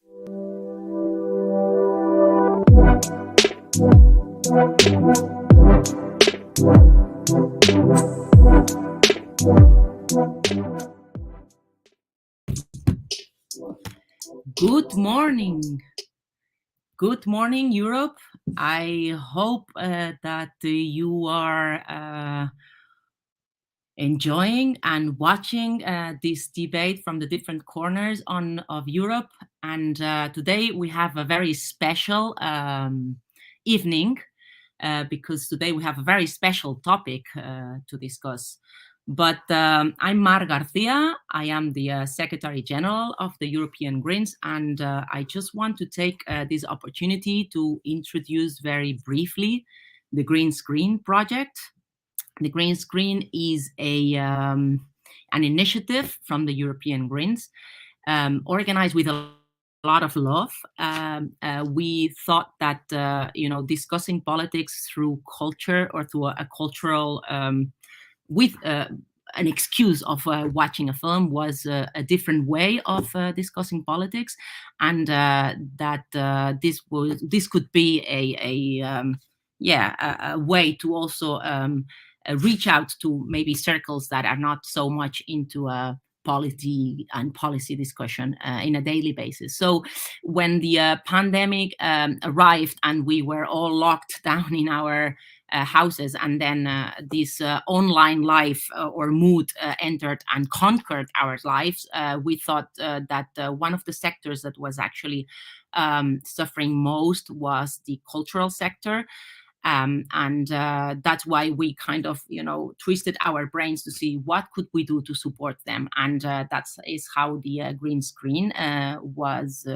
Good morning. Good morning, Europe. I hope that you are enjoying and watching this debate from the different corners of Europe. And today we have a very special evening because today we have a very special topic to discuss. But I'm Mar Garcia. I am the Secretary General of the European Greens, and I just want to take this opportunity to introduce very briefly the Green Screen project. The Green Screen is an initiative from the European Greens, organized with a lot of love. We thought that discussing politics through culture or through a cultural with an excuse of watching a film was a different way of discussing politics, and that this could be a way to also reach out to maybe circles that are not so much into polity and policy discussion in a daily basis. So when the pandemic arrived and we were all locked down in our houses, and then this online life or mood entered and conquered our lives, we thought that one of the sectors that was actually suffering most was the cultural sector. And that's why we kind of, twisted our brains to see what could we do to support them. And that is how the Green Screen was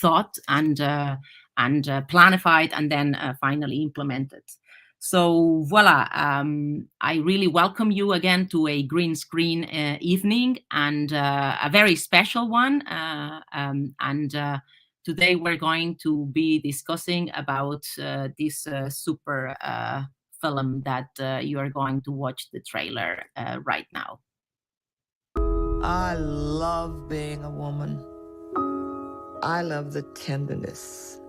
thought and planified and then finally implemented. So voila, I really welcome you again to a Green Screen evening, and a very special one. Today we're going to be discussing about this super film that you are going to watch the trailer right now. I love being a woman. I love the tenderness,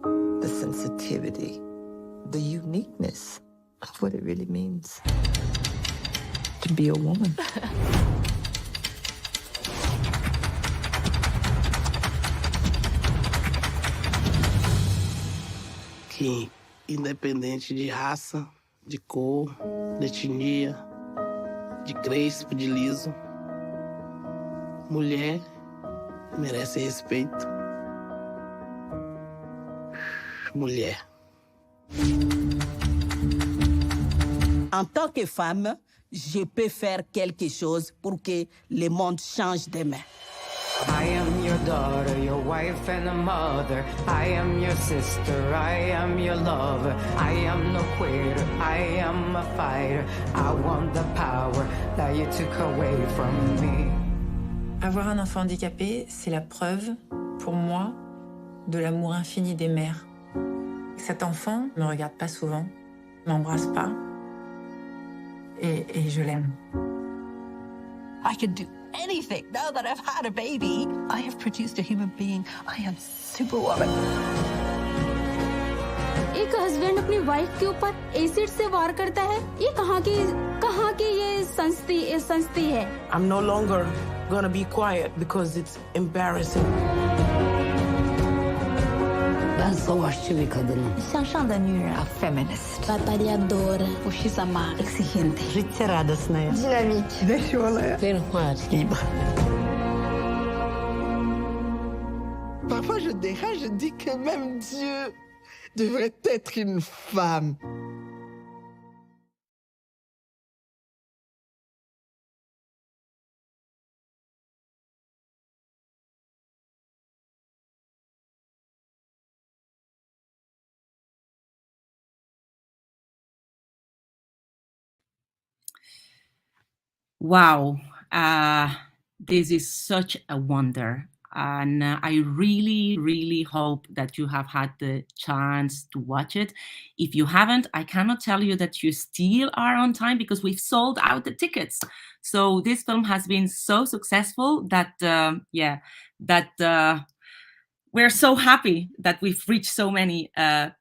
the sensitivity, the uniqueness of what it really means to be a woman. Que, independente de raça, de cor, de etnia, de crespo, de liso, mulher merece respeito. Mulher. En tant que femme, je peux faire quelque chose pour que le monde change demain. I am your daughter, your wife and a mother. I am your sister, I am your lover. I am no quitter, I am a fighter. I want the power that you took away from me. Avoir un enfant handicapé, c'est la preuve, pour moi, de l'amour infini des mères. Cet enfant ne me regarde pas souvent, ne m'embrasse pas, et je l'aime. I can do anything now that I've had a baby. I have produced a human being. I am Superwoman. एक husband अपनी wife के ऊपर acid से वार करता है। ये कहाँ की ये संस्ति है? I'm no longer gonna be quiet because it's embarrassing. 但是我是一个向上的女人 A feminist. Batalhadora. Puxa-sama. Exigente. Жить радостная. Динамичная. Веселая. Libre. Parfois, je dérange, je dis que même Dieu devrait être une femme. Wow, this is such a wonder. and I really, really hope that you have had the chance to watch it. If you haven't, I cannot tell you that you still are on time, because we've sold out the tickets. So this film has been so successful that, we're so happy that we've reached so many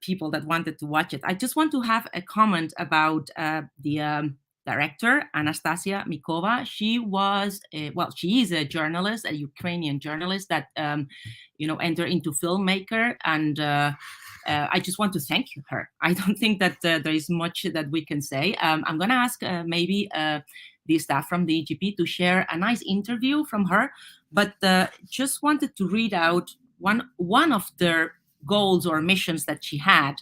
people that wanted to watch it. I just want to have a comment about the director, Anastasia Mikova. She is a journalist, a Ukrainian journalist that entered into filmmaker, and I just want to thank her. I don't think that there is much that we can say. I'm going to ask maybe the staff from the EGP to share a nice interview from her, but just wanted to read out one of their goals or missions that she had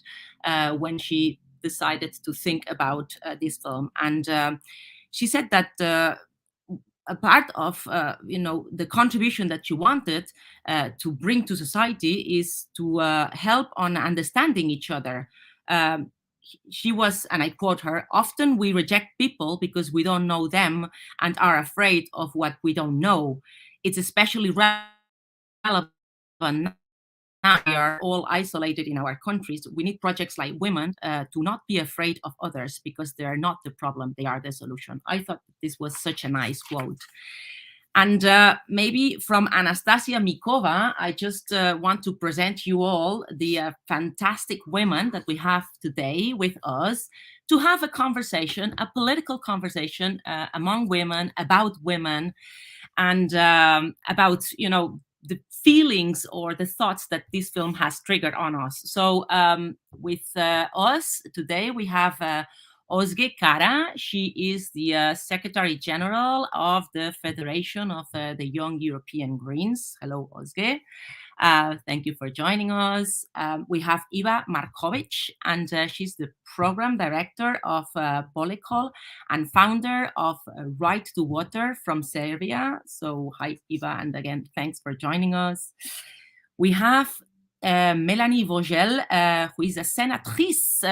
when she decided to think about this film. And she said that a part of the contribution that she wanted to bring to society is to help on understanding each other. She was, and I quote her, "Often we reject people because we don't know them and are afraid of what we don't know. It's especially relevant now we are all isolated in our countries. We need projects like women to not be afraid of others, because they are not the problem, they are the solution." I thought this was such a nice quote. And maybe from Anastasia Mikova, I just want to present you all the fantastic women that we have today with us to have a conversation, a political conversation among women, about women, and about, the feelings or the thoughts that this film has triggered on us. So with us today, we have Ozge Kara. She is the Secretary General of the Federation of the Young European Greens. Hello, Ozge. Thank you for joining us. We have Iva Markovic, and she's the Program Director of Polycol and founder of Right to Water from Serbia. So hi, Iva, and again, thanks for joining us. We have Mélanie Vogel, who is a senatrice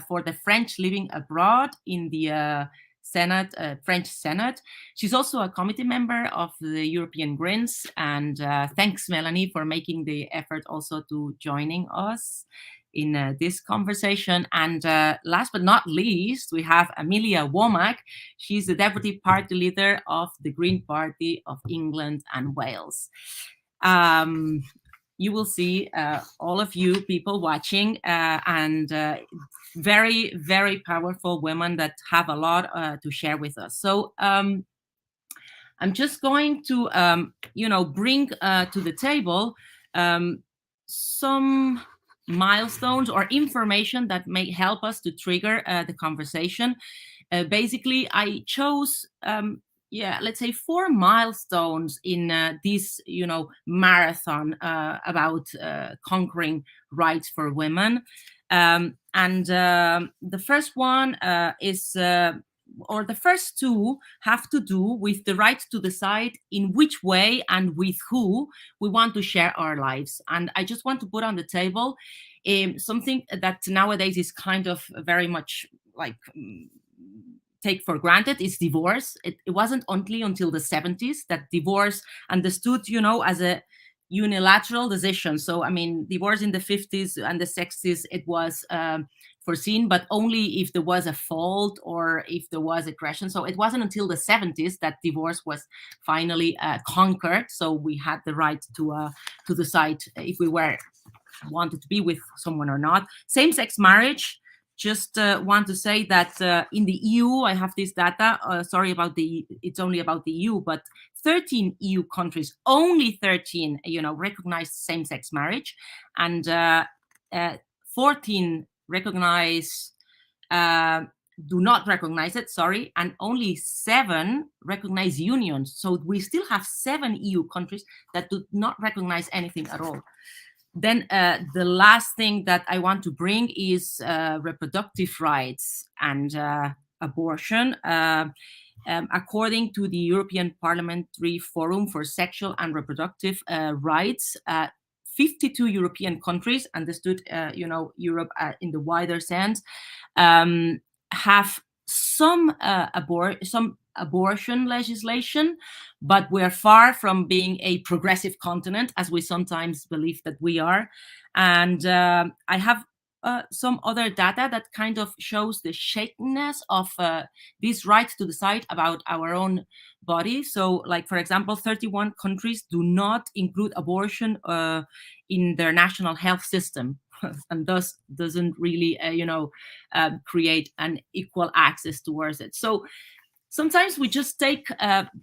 for the French living abroad in the Senate, French Senate. She's also a committee member of the European Greens, and thanks, Melanie, for making the effort also to joining us in this conversation. And last but not least, we have Amelia Womack. She's the deputy party leader of the Green Party of England and Wales. You will see all of you people watching and very, very powerful women that have a lot to share with us. So I'm just going to, bring to the table some milestones or information that may help us to trigger the conversation. Basically, I chose let's say 4 milestones in this, marathon about conquering rights for women. And the first one is, or the first 2 have to do with the right to decide in which way and with who we want to share our lives. And I just want to put on the table something that nowadays is kind of very much like take for granted, is divorce. It wasn't only until the 70s that divorce understood, as a unilateral decision. So, I mean, divorce in the 50s and the 60s, it was foreseen, but only if there was a fault or if there was aggression. So it wasn't until the 70s that divorce was finally conquered. So we had the right to decide if we wanted to be with someone or not. Same-sex marriage. Just want to say that in the EU, I have this data, sorry about it's only about the EU, but 13 EU countries, only 13, recognize same-sex marriage, and 14 recognize, do not recognize it, sorry, and only 7 recognize unions. So we still have 7 EU countries that do not recognize anything at all. Then the last thing that I want to bring is reproductive rights and abortion. According to the European Parliamentary Forum for Sexual and Reproductive Rights, 52 European countries, understood, Europe in the wider sense, have some abortion legislation, but we're far from being a progressive continent, as we sometimes believe that we are. And I have some other data that kind of shows the shakenness of this right to decide about our own body. So, like, for example, 31 countries do not include abortion in their national health system, and thus doesn't really, create an equal access towards it. So sometimes we just take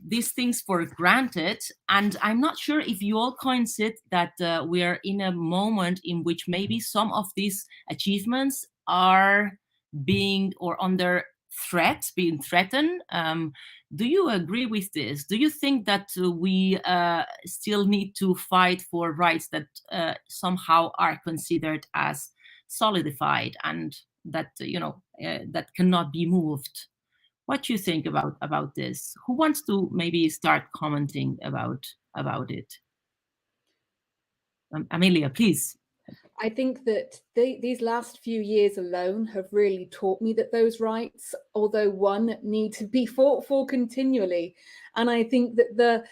these things for granted, and I'm not sure if you all coincide that we are in a moment in which maybe some of these achievements are being or under threat, being threatened. Do you agree with this? Do you think that we still need to fight for rights that somehow are considered as solidified and that that cannot be moved? What do you think about this? Who wants to maybe start commenting about it? Amelia, please. I think that these last few years alone have really taught me that those rights, although one, need to be fought for continually. And I think that the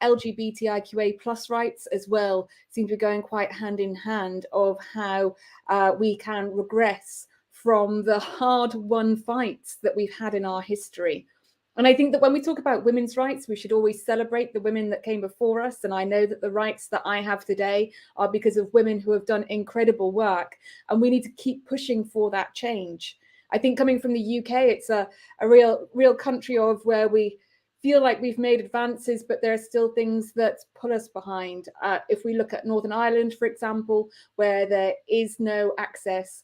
LGBTIQA plus rights as well seem to be going quite hand in hand of how we can regress from the hard-won fights that we've had in our history. And I think that when we talk about women's rights, we should always celebrate the women that came before us. And I know that the rights that I have today are because of women who have done incredible work. And we need to keep pushing for that change. I think coming from the UK, it's a real country of where we feel like we've made advances, but there are still things that pull us behind. If we look at Northern Ireland, for example, where there is no access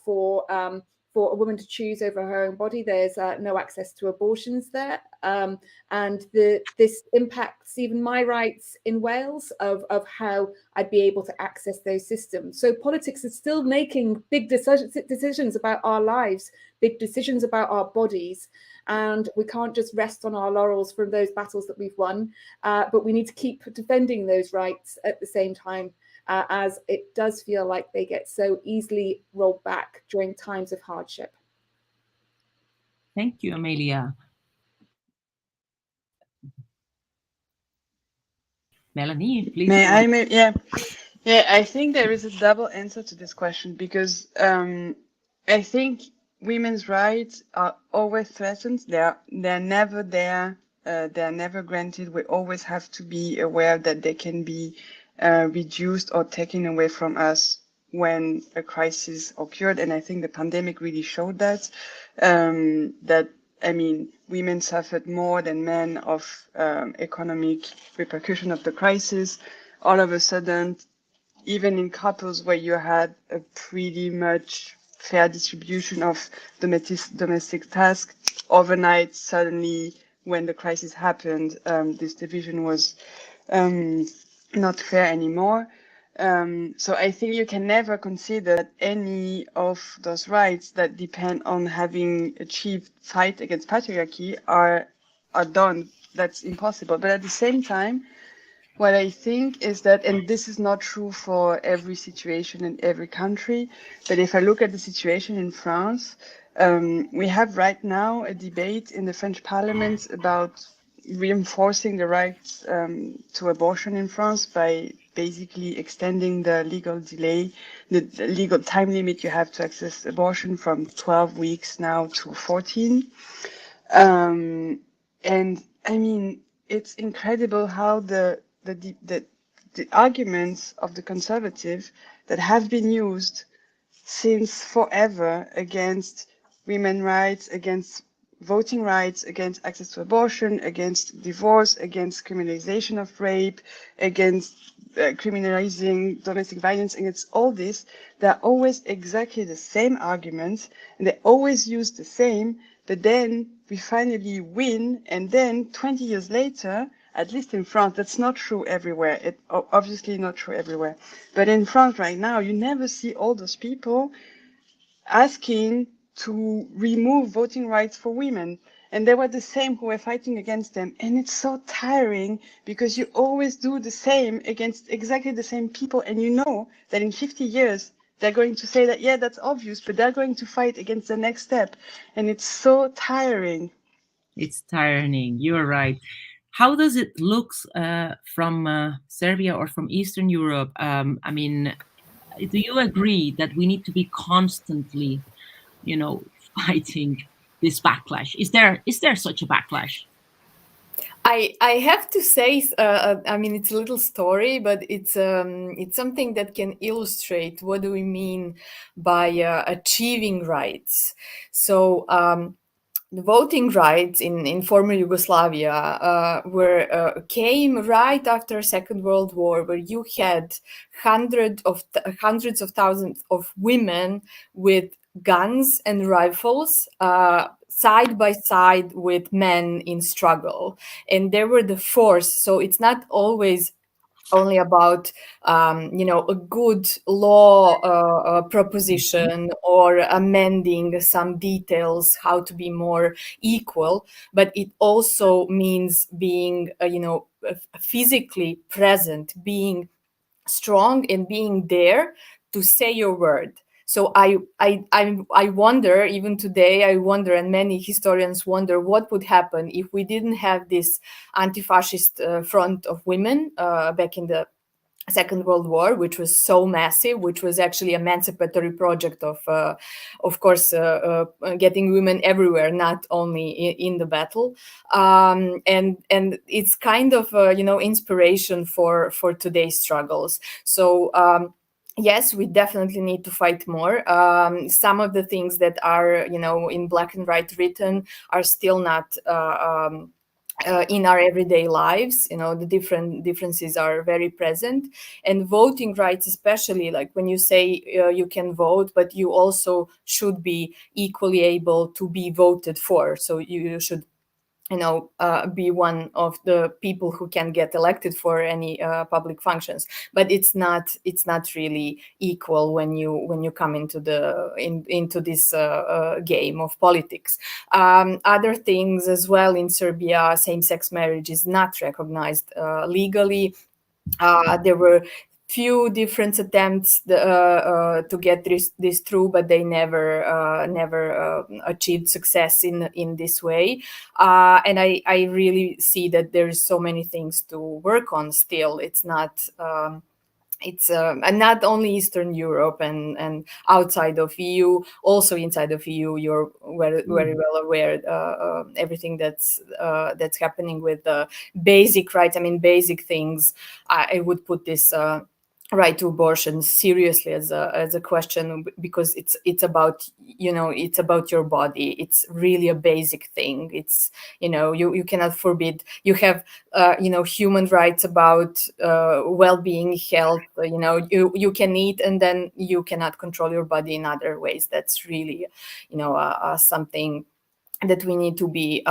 for a woman to choose over her own body, there's no access to abortions there. And this impacts even my rights in Wales of how I'd be able to access those systems. So politics is still making big decisions about our lives, big decisions about our bodies. And we can't just rest on our laurels from those battles that we've won, but we need to keep defending those rights at the same time, as it does feel like they get so easily rolled back during times of hardship. Thank you, Amelia. Melanie, please. Yeah, I think there is a double answer to this question, because I think women's rights are always threatened. They're never there. They're never granted. We always have to be aware that they can be reduced or taken away from us when a crisis occurred. And I think the pandemic really showed that, women suffered more than men of economic repercussion of the crisis. All of a sudden, even in couples where you had a pretty much fair distribution of domestic tasks, overnight, suddenly, when the crisis happened, this division was not fair anymore. So I think you can never consider that any of those rights that depend on having achieved fight against patriarchy are done. That's impossible. But at the same time, what I think is that, and this is not true for every situation in every country, but if I look at the situation in France, we have right now a debate in the French Parliament about reinforcing the rights to abortion in France by basically extending the legal delay, the legal time limit you have to access abortion from 12 weeks now to 14. And I mean, it's incredible how the arguments of the conservative that have been used since forever against women's rights, against voting rights, against access to abortion, against divorce, against criminalization of rape, against criminalizing domestic violence, against all this, they're always exactly the same arguments, and they always use the same, but then we finally win, and then 20 years later, at least in France, that's not true everywhere. It's obviously not true everywhere. But in France right now, you never see all those people asking to remove voting rights for women. And they were the same who were fighting against them. And it's so tiring because you always do the same against exactly the same people. And you know that in 50 years, they're going to say that, yeah, that's obvious, but they're going to fight against the next step. And it's so tiring. It's tiring. You're right. How does it look from Serbia or from Eastern Europe? I mean, do you agree that we need to be constantly, fighting this backlash? Is there such a backlash? I have to say, I mean, it's a little story, but it's something that can illustrate what do we mean by achieving rights. So the voting rights in former Yugoslavia came right after Second World War, where you had hundreds of thousands of women with guns and rifles side by side with men in struggle, and they were the force. So it's not always only about a good law proposition or amending some details how to be more equal, but it also means being physically present, being strong, and being there to say your word. So I wonder, even today, and many historians wonder, what would happen if we didn't have this anti-fascist front of women back in the Second World War, which was so massive, which was actually an emancipatory project of course, getting women everywhere, not only in the battle. And it's kind of inspiration for today's struggles. So. Yes, we definitely need to fight more. Some of the things that are, in black and white written are still not in our everyday lives. The differences are very present. And voting rights, especially, like when you say you can vote, but you also should be equally able to be voted for. So you should be one of the people who can get elected for any public functions, but it's not really equal when you come into this game of politics. Other things as well in Serbia, same-sex marriage is not recognized legally. There were few different attempts to get this through, but they never achieved success in this way. And I really see that there's so many things to work on still. It's not. And not only Eastern Europe and outside of EU, also inside of EU, you're very well aware everything that's happening with basic rights. I mean, basic things. I would put this right to abortion seriously as a question, because it's about it's about your body. It's really a basic thing. It's you cannot forbid. You have human rights about well-being, health. You can eat, and then you cannot control your body in other ways. That's really something that we need to be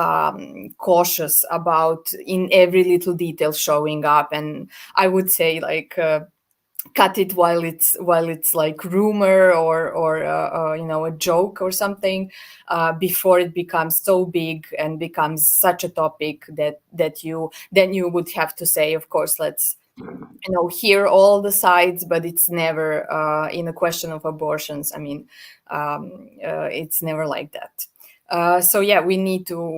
cautious about in every little detail showing up. And I would say, like, cut it while it's like rumor or a joke or something, before it becomes so big and becomes such a topic that you would have to say, of course, let's hear all the sides, but it's never in a question of abortions. I mean, it's never like that. So yeah, we need to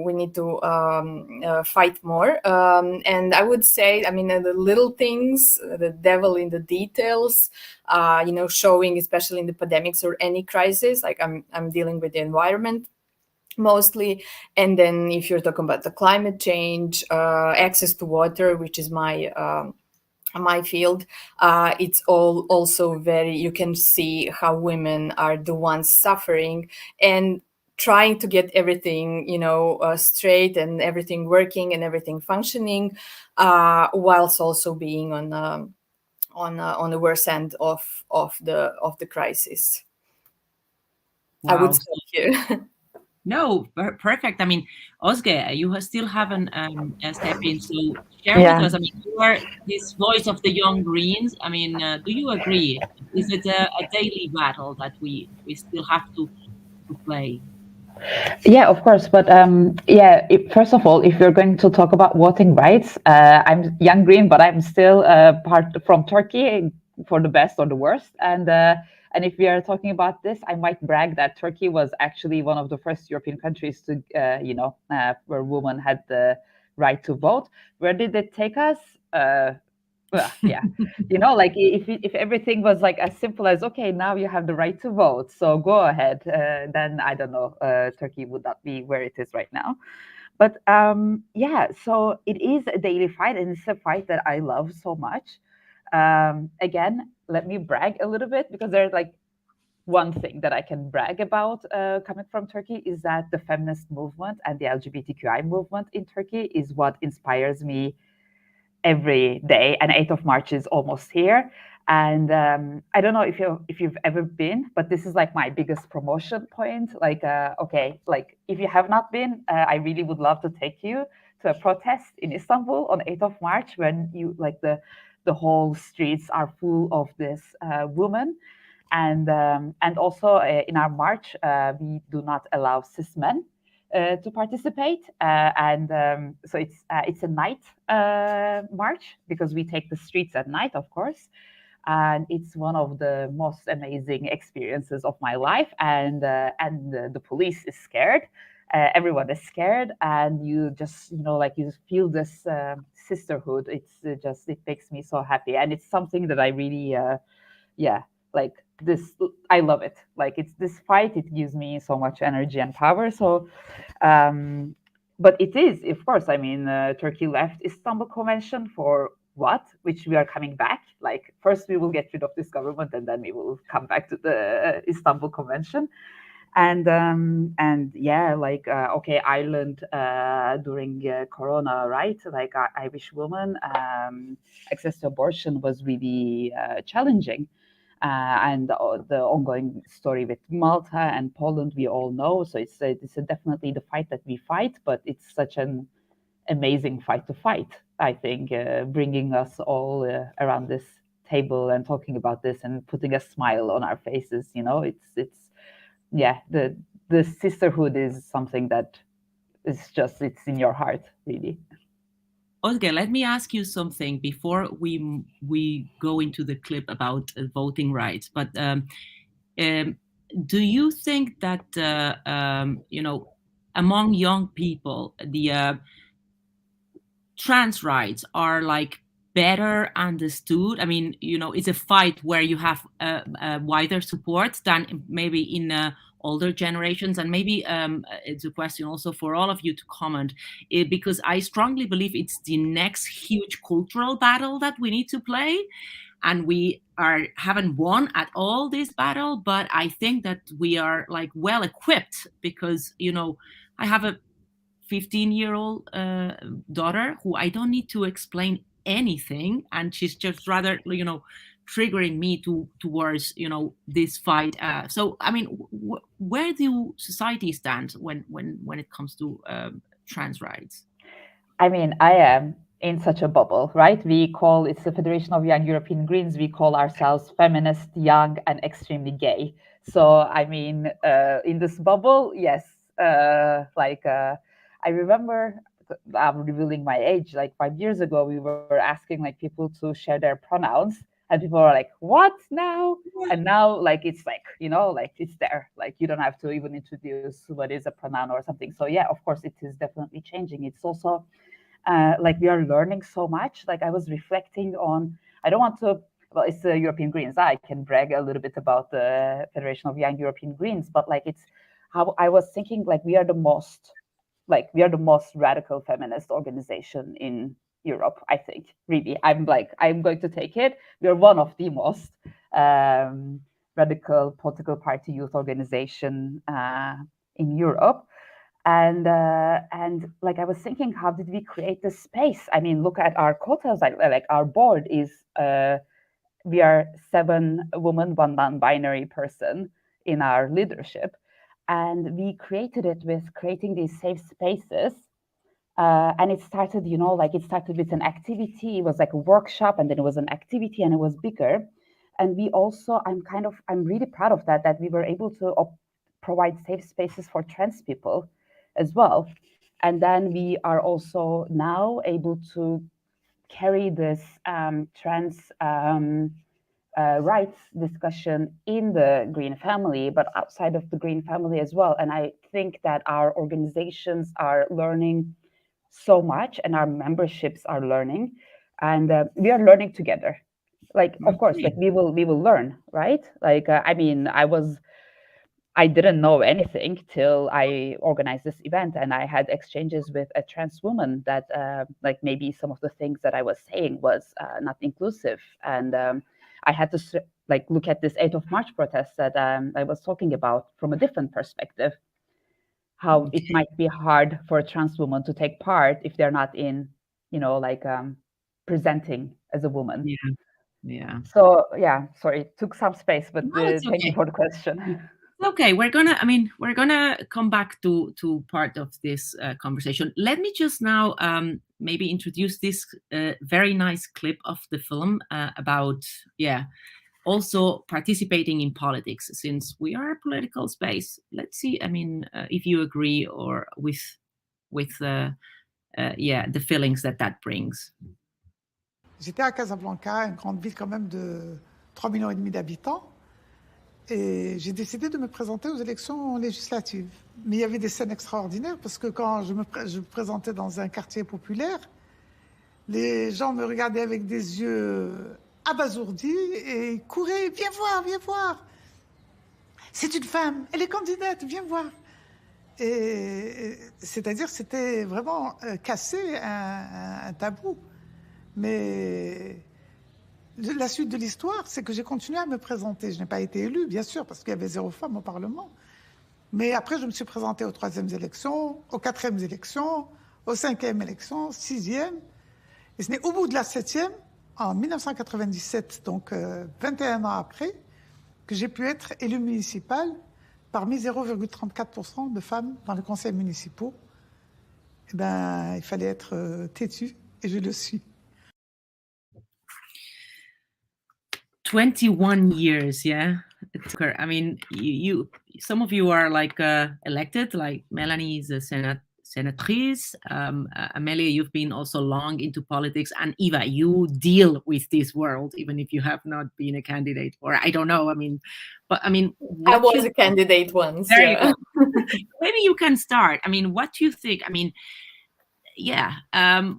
fight more. And I would say, I mean, the little things, the devil in the details, showing, especially in the pandemics or any crisis, like I'm dealing with the environment mostly. And then if you're talking about the climate change, access to water, which is my field, it's all also very, you can see how women are the ones suffering and trying to get everything, straight and everything working and everything functioning, whilst also being on the worst end of the crisis. Wow. I would stop here. No, perfect. I mean, Ozge, you still haven't stepped in, so share with us. I mean, you are this voice of the young Greens. I mean, do you agree? Is it a daily battle that we still have to play? Yeah, of course. But first of all, if you're going to talk about voting rights, I'm young Green, but I'm still part from Turkey, for the best or the worst. And And if we are talking about this, I might brag that Turkey was actually one of the first European countries to, where women had the right to vote. Where did it take us? Well, yeah, like if everything was like as simple as, okay, now you have the right to vote, so go ahead, then I don't know, Turkey would not be where it is right now. But yeah, so it is a daily fight, and it's a fight that I love so much. Again, let me brag a little bit, because there's like one thing that I can brag about coming from Turkey is that the feminist movement and the LGBTQI movement in Turkey is what inspires me every day. And 8th of March is almost here. And I don't know if you've ever been, but this is like my biggest promotion point. Like, okay, like if you have not been, I really would love to take you to a protest in Istanbul on 8th of March, when you like the whole streets are full of this women. And also in our march, we do not allow cis men to participate, so it's a night march, because we take the streets at night, of course, and it's one of the most amazing experiences of my life. And the police is scared, everyone is scared, and you just you feel this sisterhood. It makes me so happy, and it's something that I really like this, I love it. Like, it's this fight, it gives me so much energy and power. So but it is, of course, I mean, Turkey left Istanbul Convention for what, which we are coming back. Like, first we will get rid of this government, and then we will come back to the Istanbul Convention. And yeah, like okay, Ireland during Corona, right? Like Irish women, access to abortion was really challenging. And the ongoing story with Malta and Poland, we all know. So it's definitely the fight that we fight, but it's such an amazing fight to fight, I think, bringing us all around this table and talking about this and putting a smile on our faces. It's yeah, the sisterhood is something that is just, it's in your heart, really. Okay, let me ask you something before we go into the clip about voting rights. But do you think that among young people, the trans rights are like better understood? I mean, it's a fight where you have a wider support than maybe in older generations. And maybe it's a question also for all of you to comment, because I strongly believe it's the next huge cultural battle that we need to play. And we haven't won at all this battle, but I think that we are like well equipped, because, I have a 15-year-old daughter who I don't need to explain anything, and she's just rather triggering me towards this fight. So I mean, where do society stand when it comes to trans rights? I mean, I am in such a bubble, right? It's the Federation of Young European Greens. We call ourselves feminist, young, and extremely gay. So I mean, in this bubble, yes, I remember, I'm revealing my age, like 5 years ago, we were asking like people to share their pronouns, and people are like, what now? And now, like, it's like, like it's there, like you don't have to even introduce what is a pronoun or something. So yeah, of course, it is definitely changing. It's also like we are learning so much. Like, I was reflecting on, I don't want to, well, it's the European Greens. I can brag a little bit about the Federation of Young European Greens, but like, it's how I was thinking, like, we are the most radical feminist organization in Europe, I think. Really, I'm going to take it. We are one of the most radical political party youth organization in Europe. And like, I was thinking, how did we create this space? I mean, look at our quotas. Like our board is, we are 7 women, 1 non-binary person in our leadership. And we created it with creating these safe spaces. And it started, it started with an activity. It was like a workshop, and then it was an activity, and it was bigger. And we also, I'm really proud of that we were able to provide safe spaces for trans people as well. And then we are also now able to carry this trans rights discussion in the Green family, but outside of the Green family as well. And I think that our organizations are learning so much, and our memberships are learning, and we are learning together. Like, of course, like we will learn, right? Like, I mean, I didn't know anything till I organized this event, and I had exchanges with a trans woman that like maybe some of the things that I was saying was not inclusive. And I had to like look at this 8th of March protest that I was talking about from a different perspective, how it might be hard for a trans woman to take part if they're not in, you know, like presenting as a woman. Yeah. So yeah, sorry, it took some space, but No, thank you for the question. Okay, we're gonna come back to part of this conversation. Let me just now maybe introduce this very nice clip of the film about also participating in politics, since we are a political space. Let's see, I mean, if you agree or with the feelings that brings. J'étais à Casablanca, une grande ville quand même de 3,5 millions d'habitants. Et j'ai décidé de me présenter aux élections législatives. Mais il y avait des scènes extraordinaires parce que quand je me présentais dans un quartier populaire, les gens me regardaient avec des yeux abasourdis et ils couraient « Viens voir, viens voir ! C'est une femme, elle est candidate, viens voir !» Et c'est-à-dire c'était vraiment casser un tabou. Mais la suite de l'histoire, c'est que j'ai continué à me présenter. Je n'ai pas été élue, bien sûr, parce qu'il y avait 0 femme au Parlement. Mais après, je me suis présentée aux 3e élections, aux 4e élections, aux 5e élections, 6e. Et ce n'est au bout de la 7e, en 1997, donc 21 ans après, que j'ai pu être élue municipale parmi 0,34% de femmes dans les conseils municipaux. Eh bien, il fallait être têtu, et je le suis. 21 years, yeah. I mean, you some of you are like elected, like Melanie is a senatrice. Amelia, you've been also long into politics, and Eva, you deal with this world, even if you have not been a candidate, or I don't know. I mean, but I mean, I was a candidate once. There you go. Maybe you can start. I mean, what do you think? I mean,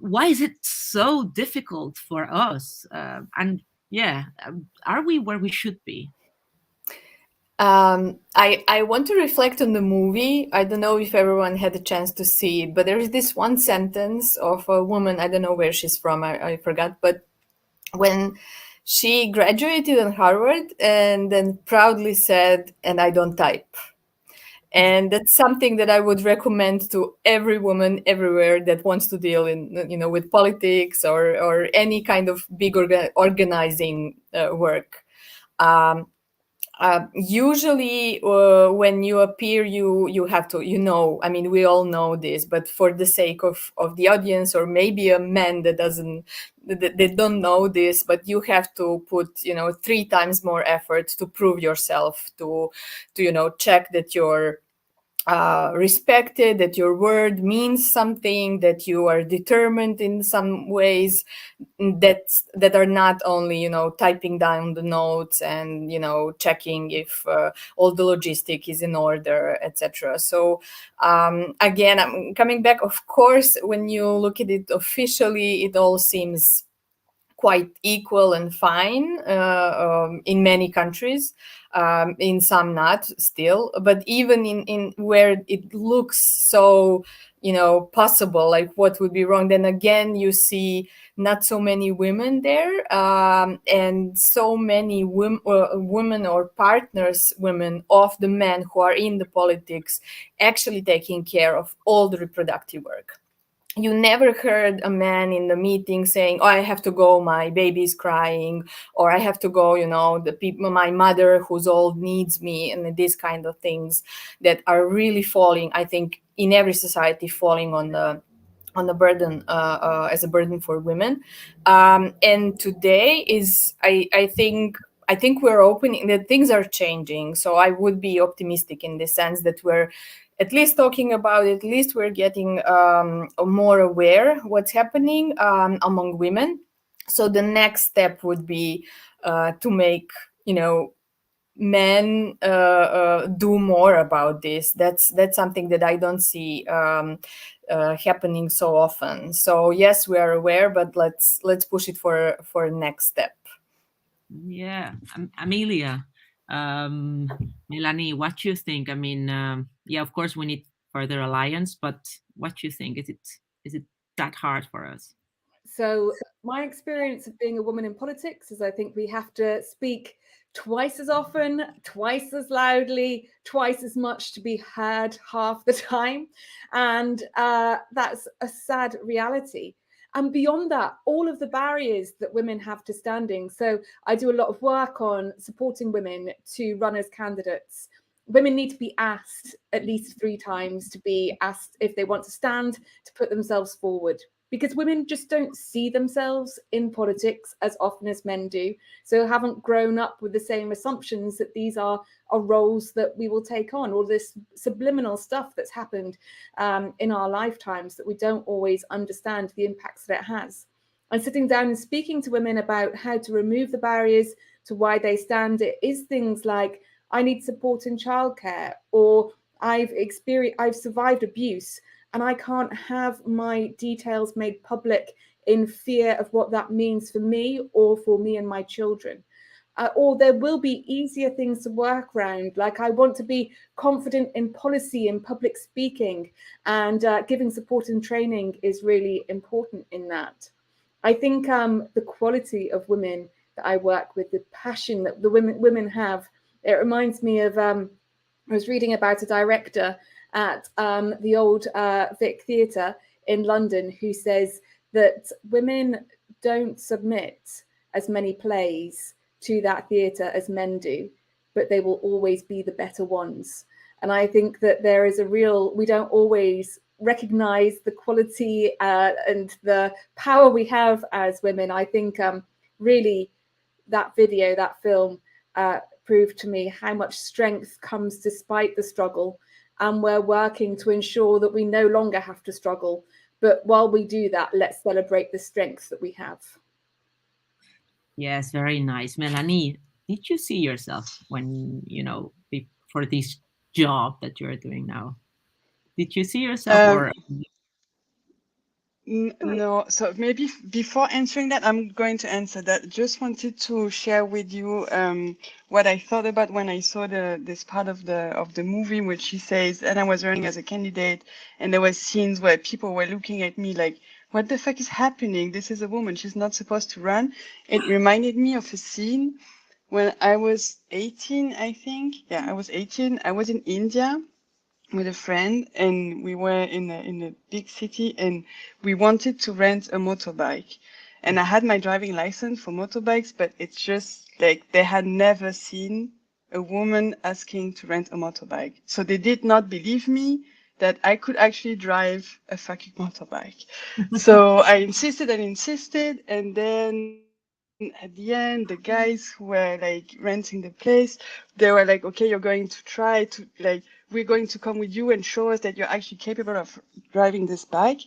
why is it so difficult for us? And are we where we should be? I want to reflect on the movie. I don't know if everyone had a chance to see it, but there is this one sentence of a woman, I don't know where she's from, I forgot, but when she graduated at Harvard and then proudly said, "And I don't type." And that's something that I would recommend to every woman everywhere that wants to deal with politics or any kind of big organizing work. Usually when you appear, you have to, I mean, we all know this, but for the sake of the audience, or maybe a man that they don't know this, but you have to put 3 times more effort to prove yourself, to check that you're respected, that your word means something, that you are determined in some ways that are not only typing down the notes and checking if all the logistic is in order, etc. So again, I'm coming back, of course, when you look at it officially, it all seems quite equal and fine in many countries, in some not still, but even in where it looks so possible, like what would be wrong, then again you see not so many women there, and so many women or partners, women of the men who are in the politics, actually taking care of all the reproductive work. You never heard a man in the meeting saying, "Oh, I have to go, my baby's crying," or "I have to go, my mother who's old needs me," and these kind of things that are really falling, I think, in every society, falling on the burden as a burden for women. And today is, I think we're opening, that things are changing. So I would be optimistic in the sense that we're at least talking about it, at least we're getting more aware what's happening among women. So the next step would be to make, men do more about this. That's something that I don't see happening so often. So yes, we are aware, but let's push it for next step. Yeah, Amelia, Melanie, what you think? I mean, yeah, of course we need further alliance, but what you think? Is it that hard for us? So my experience of being a woman in politics is I think we have to speak twice as often, twice as loudly, twice as much to be heard half the time. And that's a sad reality. And beyond that, all of the barriers that women have to standing. So I do a lot of work on supporting women to run as candidates. Women need to be asked at least 3 times to be asked if they want to stand, to put themselves forward, because women just don't see themselves in politics as often as men do. So haven't grown up with the same assumptions that these are roles that we will take on, all this subliminal stuff that's happened in our lifetimes that we don't always understand the impacts that it has. And sitting down and speaking to women about how to remove the barriers to why they stand, it is things like, I need support in childcare, or I've survived abuse, and I can't have my details made public in fear of what that means for me or for me and my children. Or there will be easier things to work around, like I want to be confident in policy and public speaking, and giving support and training is really important in that. I think the quality of women that I work with, the passion that the women have, it reminds me of, I was reading about a director at the old Vic Theatre in London who says that women don't submit as many plays to that theatre as men do, but they will always be the better ones. And I think that there is we don't always recognize the quality and the power we have as women. I think really that film proved to me how much strength comes despite the struggle. And we're working to ensure that we no longer have to struggle. But while we do that, let's celebrate the strengths that we have. Yes, very nice. Melanie, did you see yourself when, for this job that you're doing now? Did you see yourself or? No, so maybe before answering that, I'm going to answer that. Just wanted to share with you what I thought about when I saw this part of the movie, which she says, and I was running as a candidate, and there were scenes where people were looking at me like, what the fuck is happening? This is a woman. She's not supposed to run. It reminded me of a scene when I was 18, I think. Yeah, I was 18. I was in India with a friend, and we were in a big city, and we wanted to rent a motorbike. And I had my driving license for motorbikes, but it's just like they had never seen a woman asking to rent a motorbike. So they did not believe me that I could actually drive a fucking motorbike. So I insisted, and then at the end, the guys who were like renting the place, they were like, okay, you're going to try to we're going to come with you and show us that you're actually capable of driving this bike.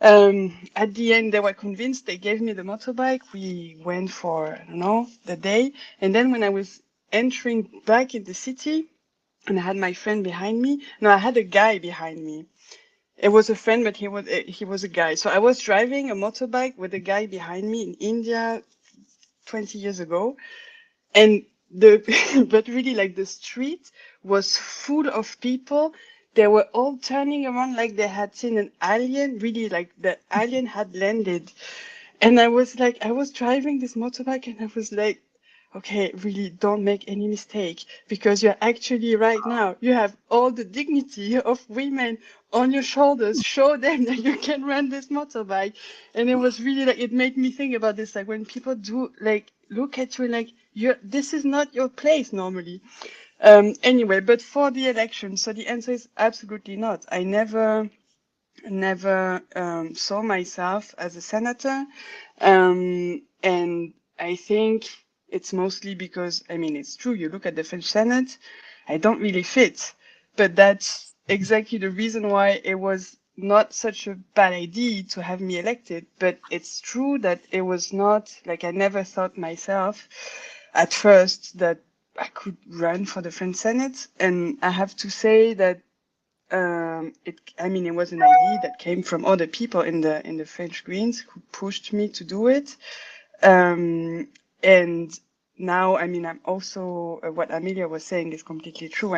At the end, they were convinced. They gave me the motorbike. We went for, I don't know, the day. And then when I was entering back in the city, and I had my friend behind me, no, I had a guy behind me. It was a friend, but he was a guy. So I was driving a motorbike with a guy behind me in India 20 years ago. And but really, like, the street was full of people. They were all turning around like they had seen an alien, really, like the alien had landed. And I was driving this motorbike, and I was like, okay, really don't make any mistake, because you're actually right now, you have all the dignity of women on your shoulders. Show them that you can run this motorbike. And it was really like, it made me think about this, like when people do like look at you like, this is not your place normally. Anyway, but for the election, so the answer is absolutely not. I never saw myself as a senator. And I think it's mostly because, I mean, it's true, you look at the French Senate, I don't really fit. But that's exactly the reason why it was not such a bad idea to have me elected, but it's true that it was not, like, I never thought myself at first that I could run for the French Senate. And I have to say that it was an idea that came from other people in the French Greens who pushed me to do it. And now, I'm also, what Amelia was saying is completely true.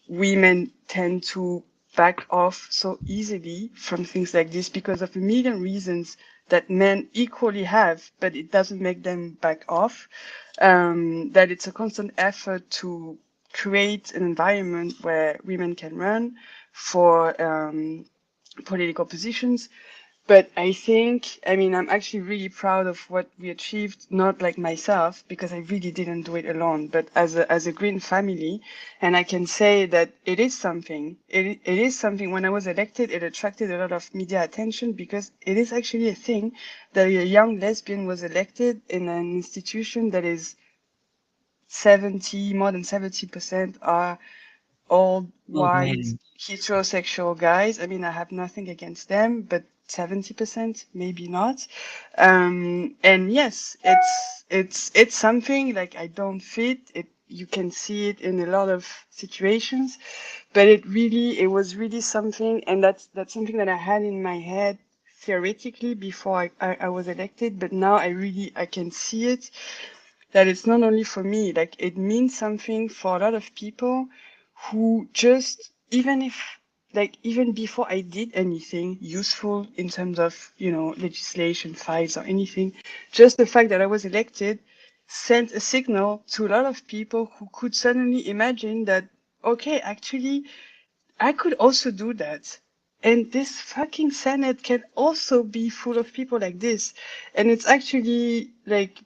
Women tend to back off so easily from things like this because of a million reasons that men equally have, but it doesn't make them back off. That it's a constant effort to create an environment where women can run for political positions. But I think, I'm actually really proud of what we achieved, not like myself, because I really didn't do it alone, but as a Green family. And I can say that it is something. It is something. When I was elected, it attracted a lot of media attention because it is actually a thing that a young lesbian was elected in an institution that is more than 70% are all white heterosexual guys. I have nothing against them, but 70%, maybe not. And yes, it's something like I don't fit it. You can see it in a lot of situations, but it was really something. And that's something that I had in my head theoretically before I was elected, but now I can see it, that it's not only for me, like it means something for a lot of people who just, even before I did anything useful in terms of, legislation, files or anything, just the fact that I was elected sent a signal to a lot of people who could suddenly imagine that, okay, actually, I could also do that. And this fucking Senate can also be full of people like this. And it's actually like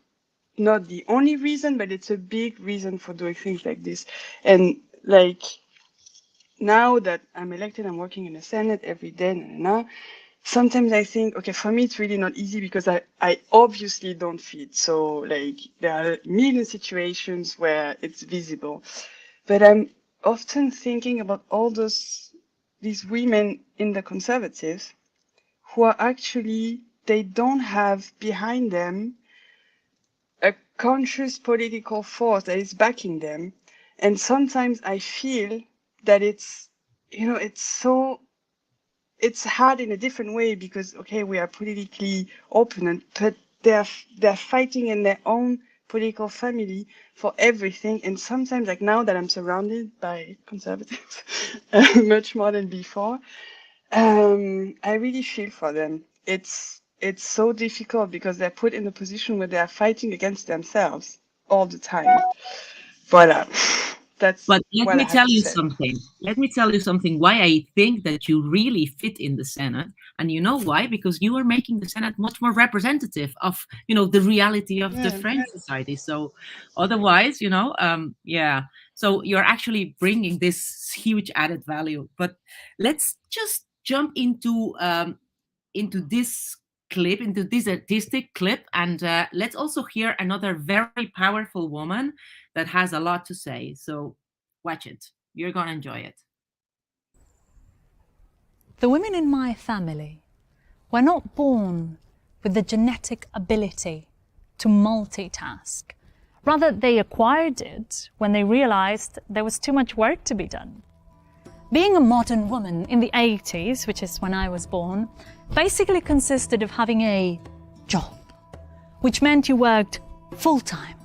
not the only reason, but it's a big reason for doing things like this. And like, now that I'm elected, I'm working in the Senate every day. Sometimes I think, okay, for me, it's really not easy because I obviously don't fit. So like, there are a million situations where it's visible, but I'm often thinking about all these women in the Conservatives who are actually, they don't have behind them a conscious political force that is backing them. And sometimes I feel that it's hard in a different way because, okay, we are politically open, but they're fighting in their own political family for everything. And sometimes, like now that I'm surrounded by conservatives much more than before, I really feel for them. It's so difficult because they're put in a position where they are fighting against themselves all the time. Voila. That's But let me tell you say. something. Let me tell you something why I think that you really fit in the Senate. And you know why? Because you are making the Senate much more representative of, the reality of the French society. So otherwise, so you're actually bringing this huge added value. But let's just jump into this clip, into this artistic clip, and let's also hear another very powerful woman that has a lot to say. So watch it. You're gonna enjoy it. The women in my family were not born with the genetic ability to multitask. Rather, they acquired it when they realized there was too much work to be done. Being a modern woman in the 80s, which is when I was born, basically consisted of having a job, which meant you worked full-time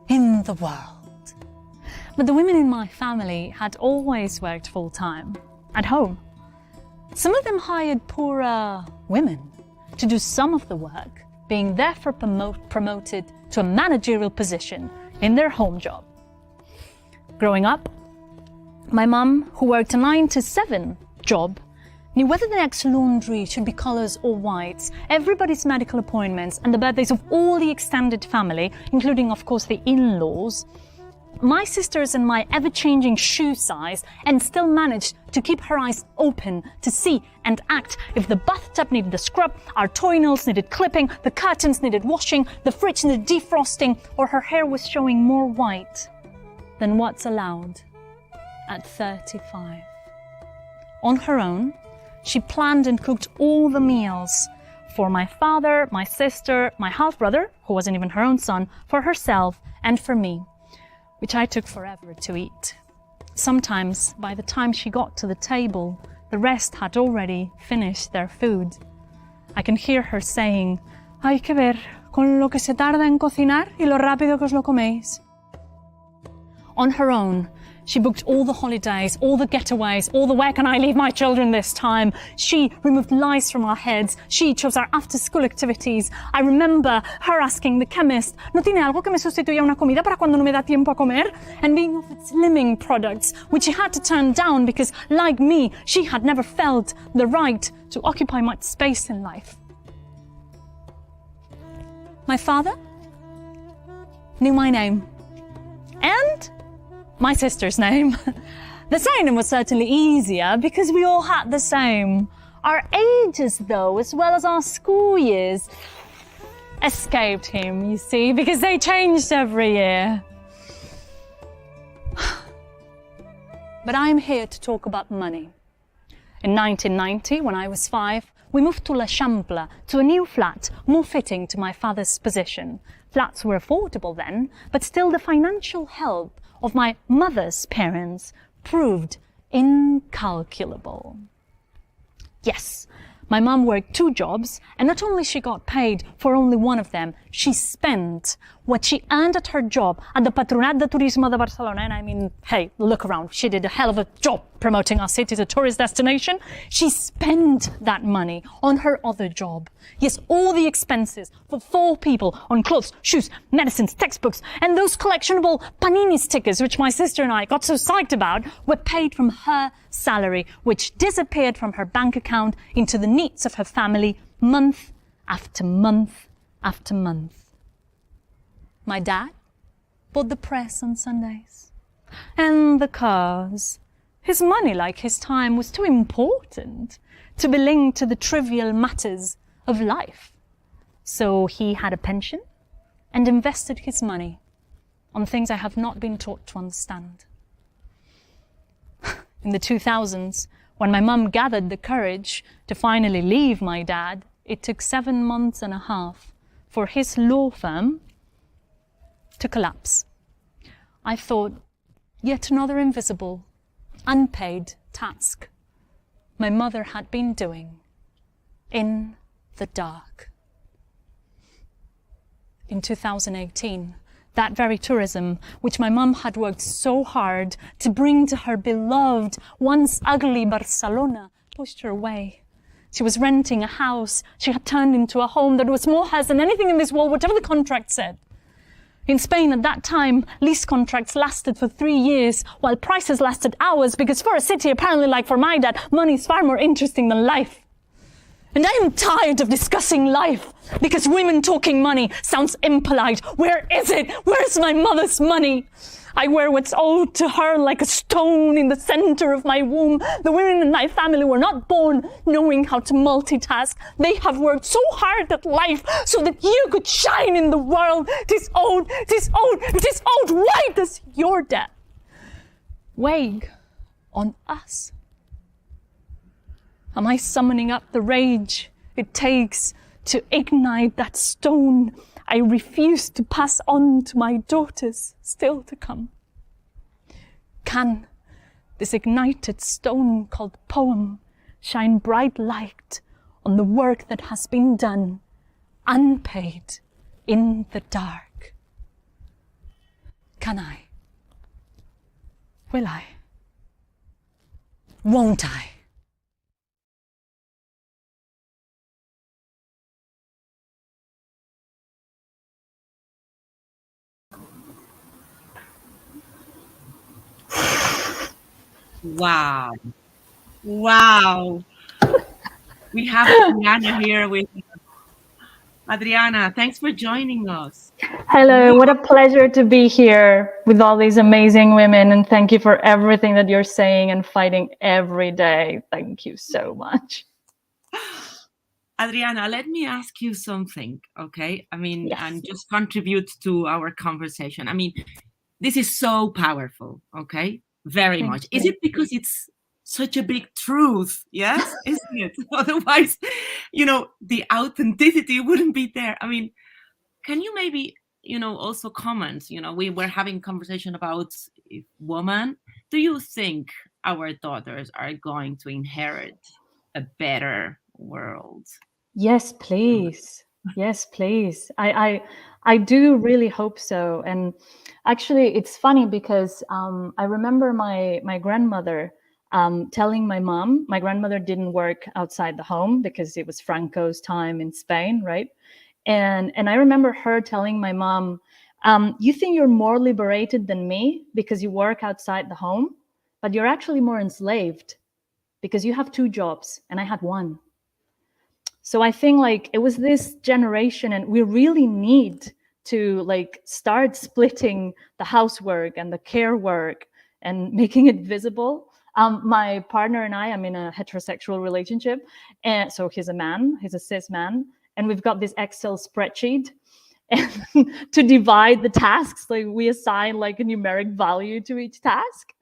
in the world. But the women in my family had always worked full-time at home. Some of them hired poorer women to do some of the work, being therefore promoted to a managerial position in their home job. Growing up, my mum, who worked a 9 to 7 job, knew whether the next laundry should be colours or whites, everybody's medical appointments, and the birthdays of all the extended family, including, of course, the in-laws, my sisters and my ever-changing shoe size, and still managed to keep her eyes open to see and act if the bathtub needed a scrub, our toenails needed clipping, the curtains needed washing, the fridge needed defrosting, or her hair was showing more white than what's allowed at 35. On her own, She planned and cooked all the meals for my father, my sister, my half-brother, who wasn't even her own son, for herself, and for me, which I took forever to eat. Sometimes, by the time she got to the table, the rest had already finished their food. I can hear her saying, "Hay que ver con lo que se tarda en cocinar y lo rápido que os lo coméis." On her own, she booked all the holidays, all the getaways, all the "where can I leave my children this time?" She removed lies from our heads. She chose our after-school activities. I remember her asking the chemist, "¿No tiene algo que me sustituya una comida para cuando no me da tiempo a comer?" And being offered slimming products, which she had to turn down because, like me, she had never felt the right to occupy much space in life. My father knew my name and my sister's name. The surname was certainly easier because we all had the same. Our ages, though, as well as our school years, escaped him, you see, because they changed every year. But I'm here to talk about money. In 1990, when I was 5, we moved to La Chambre, to a new flat, more fitting to my father's position. Flats were affordable then, but still the financial help of my mother's parents proved incalculable. Yes, my mum worked 2 jobs, and not only she got paid for only one of them, she spent what she earned at her job at the Patronat de Turismo de Barcelona. And I mean, hey, look around. She did a hell of a job promoting our city as a tourist destination. She spent that money on her other job. Yes, all the expenses for 4 people on clothes, shoes, medicines, textbooks, and those collectionable Panini stickers, which my sister and I got so psyched about, were paid from her salary, which disappeared from her bank account into the needs of her family month after month after month. My dad bought the press on Sundays and the cars. His money, like his time, was too important to be linked to the trivial matters of life. So he had a pension and invested his money on things I have not been taught to understand. In the 2000s, when my mum gathered the courage to finally leave my dad, it took 7 months and a half for his law firm to collapse. I thought, yet another invisible, unpaid task my mother had been doing in the dark. In 2018, that very tourism, which my mum had worked so hard to bring to her beloved, once ugly Barcelona, pushed her away. She was renting a house she had turned into a home that was more hers than anything in this world, whatever the contract said. In Spain at that time, lease contracts lasted for 3 years, while prices lasted hours, because for a city apparently like for my dad, money is far more interesting than life. And I am tired of discussing life, because women talking money sounds impolite. Where is it? Where's my mother's money? I wear what's owed to her like a stone in the center of my womb. The women in my family were not born knowing how to multitask. They have worked so hard at life so that you could shine in the world. Tis old. Why does your death weigh on us? Am I summoning up the rage it takes to ignite that stone I refuse to pass on to my daughters still to come? Can this ignited stone called poem shine bright light on the work that has been done, unpaid, in the dark? Can I? Will I? Won't I? Wow. Wow. We have Adriana here with us. Adriana, thanks for joining us. Hello, what a pleasure to be here with all these amazing women, and thank you for everything that you're saying and fighting every day. Thank you so much. Adriana, let me ask you something, okay? I mean, Yes. and just contribute to our conversation. I mean, this is so powerful, okay? Very Thank much. you. Is it because it's such a big truth, yes, isn't it? Otherwise, the authenticity wouldn't be there. I mean, can you maybe, also comment, we were having conversation about women. Do you think our daughters are going to inherit a better world? Yes, please. Yes, please. I do really hope so. And actually, it's funny because I remember my grandmother telling my mom. My grandmother didn't work outside the home because it was Franco's time in Spain, right? And I remember her telling my mom, "You think you're more liberated than me because you work outside the home, but you're actually more enslaved because you have 2 jobs and I had 1." So I think like it was this generation, and we really need to like start splitting the housework and the care work and making it visible. My partner and I'm in a heterosexual relationship, and so he's a cis man, and we've got this Excel spreadsheet and to divide the tasks. Like we assign like a numeric value to each task,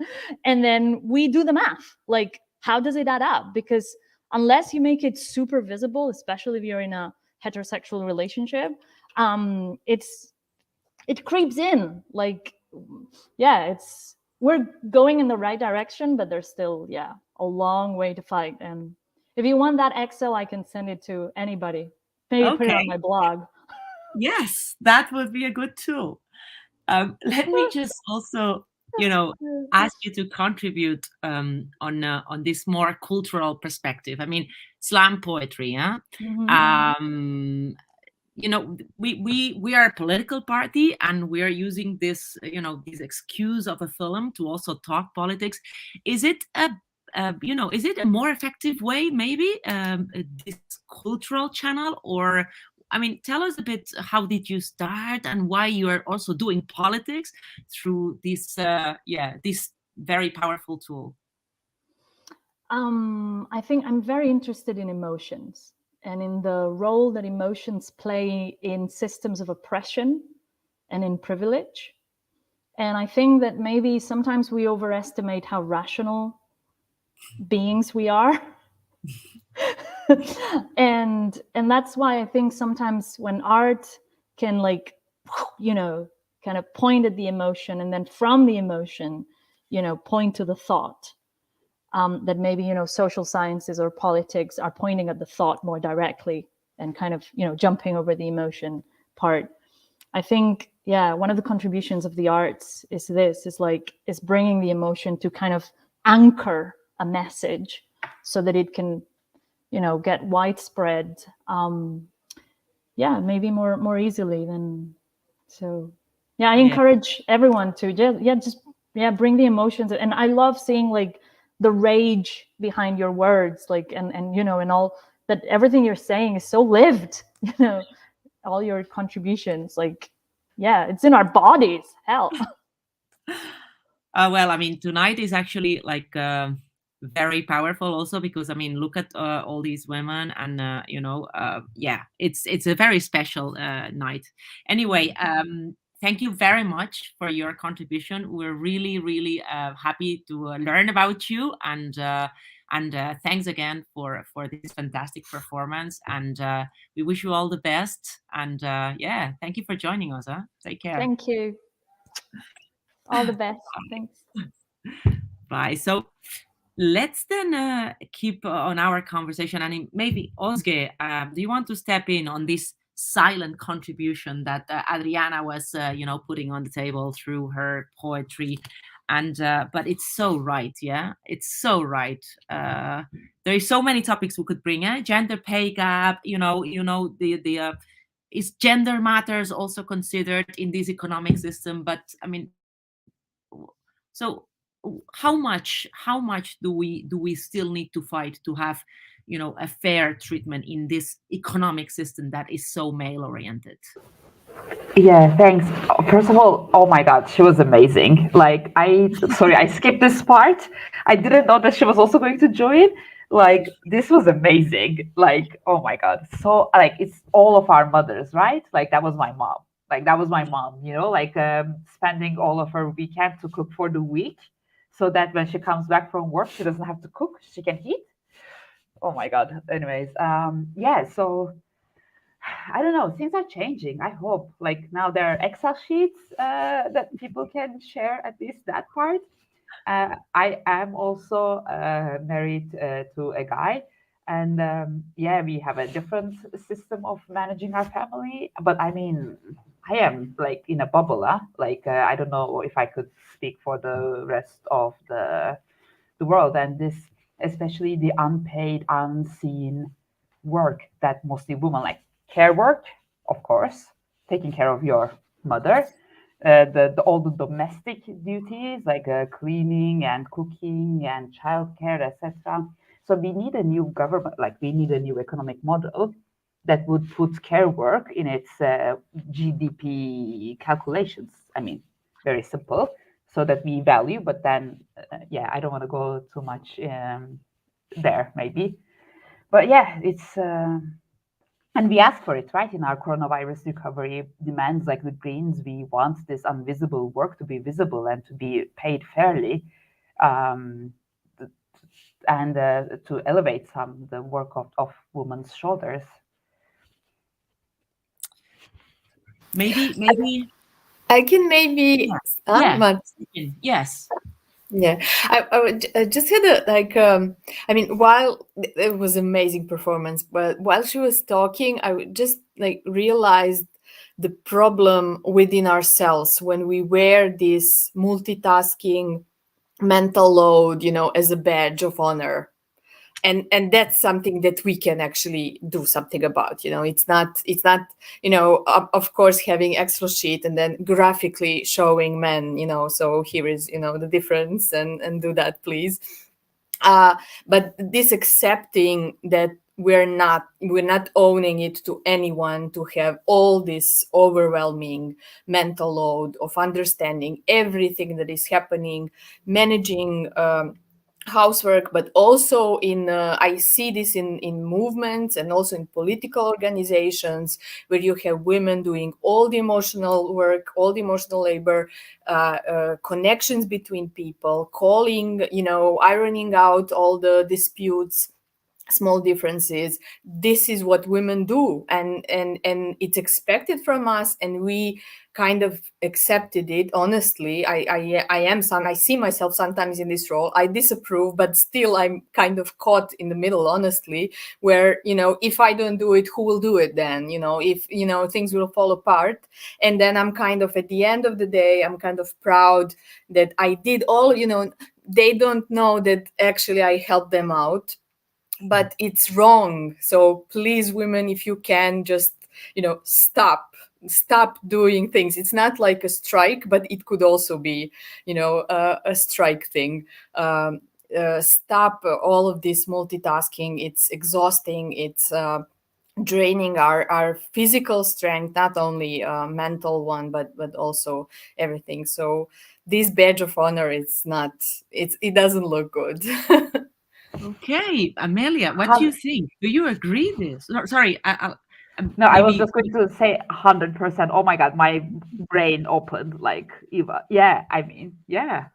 and then we do the math. Like, how does it add up? Because unless you make it super visible, especially if you're in a heterosexual relationship, it creeps in. Like, yeah, we're going in the right direction, but there's still, a long way to fight. And if you want that Excel, I can send it to anybody. Maybe put it on my blog. Yes, that would be a good tool. Let me just also, ask you to contribute on this more cultural perspective. I mean, slam poetry, yeah. We are a political party, and we are using this, this excuse of a film to also talk politics. Is it is it a more effective way, maybe, this cultural channel? Or, I mean, tell us a bit, how did you start and why you are also doing politics through this, this very powerful tool? I think I'm very interested in emotions and in the role that emotions play in systems of oppression and in privilege. And I think that maybe sometimes we overestimate how rational beings we are. and that's why I think sometimes when art can kind of point at the emotion, and then from the emotion, point to the thought, that maybe, social sciences or politics are pointing at the thought more directly and kind of, jumping over the emotion part. I think, one of the contributions of the arts is bringing the emotion to kind of anchor a message so that it can, get widespread, maybe more easily than. So, I encourage everyone to just bring the emotions. And I love seeing like the rage behind your words, like, and and all that, everything you're saying is so lived, all your contributions, like, it's in our bodies, hell. Well, I mean, tonight is actually like very powerful also, because, I mean, look at all these women, and it's a very special night. Anyway, thank you very much for your contribution. We're really, really happy to learn about you, and thanks again for this fantastic performance. And we wish you all the best. And thank you for joining us. Take care. Thank you. All the best. Thanks. Bye. So let's then keep on our conversation. And maybe, Ozge, do you want to step in on this silent contribution that Adriana was, putting on the table through her poetry? And but it's so right, it's so right. There is so many topics we could bring. Gender pay gap, the is gender matters also considered in this economic system? But I mean, so how much do we still need to fight to have, a fair treatment in this economic system that is so male oriented? Yeah, thanks. First of all, oh my God, she was amazing. Like, I skipped this part. I didn't know that she was also going to join. Like, this was amazing. Like, oh my God. So, like, it's all of our mothers, right? Like, that was my mom. Like, that was my mom, spending all of her weekend to cook for the week. so that when she comes back from work, she doesn't have to cook, she can eat. Oh my God. Anyways, yeah, so I don't know, things are changing. I hope, like, now there are Excel sheets that people can share, at least that part. I am also married to a guy, and yeah, we have a different system of managing our family. But I mean, I am like in a bubble, huh? Like I don't know if I could speak for the rest of the world, and this, especially the unpaid, unseen work that mostly women, like care work, of course, taking care of your mother, all the domestic duties like cleaning and cooking and childcare, etc. So we need a new government, like we need a new economic model that would put care work in its GDP calculations. I mean, very simple, so that we value. But then, yeah, I don't want to go too much there, maybe. But yeah, it's. And we ask for it, right? In our coronavirus recovery demands, like the Greens, we want this invisible work to be visible and to be paid fairly, and to elevate the work of women's shoulders. Maybe I can maybe yes. Yeah, I just had a I mean, while it was amazing performance, but while she was talking, I just like realized the problem within ourselves when we wear this multitasking mental load, as a badge of honor. And that's something that we can actually do something about. It's not of course, having Excel sheet and then graphically showing men, so here is the difference, and do that, please. But this accepting that we're not owning it to anyone, to have all this overwhelming mental load of understanding everything that is happening, managing housework, but also in I see this in movements and also in political organizations where you have women doing all the emotional work, all the emotional labor, connections between people, calling, ironing out all the disputes, small differences. This is what women do, and it's expected from us, and we kind of accepted it. Honestly, I see myself sometimes in this role. I disapprove, but still I'm kind of caught in the middle, honestly, where if I don't do it, who will do it then? If things will fall apart. And then I'm kind of, at the end of the day, I'm kind of proud that I did all. They don't know that actually I helped them out, but it's wrong. So please, women, if you can, just stop doing things. It's not like a strike, but it could also be a strike thing. Stop all of this multitasking. It's exhausting. It's draining our physical strength, not only mental one, but also everything. So this badge of honor, it doesn't look good. Okay, Amelia, what do you think? Do you agree this? No, sorry, no, I was just going to say 100%. Oh my God, my brain opened like Eva. Yeah, I mean, yeah.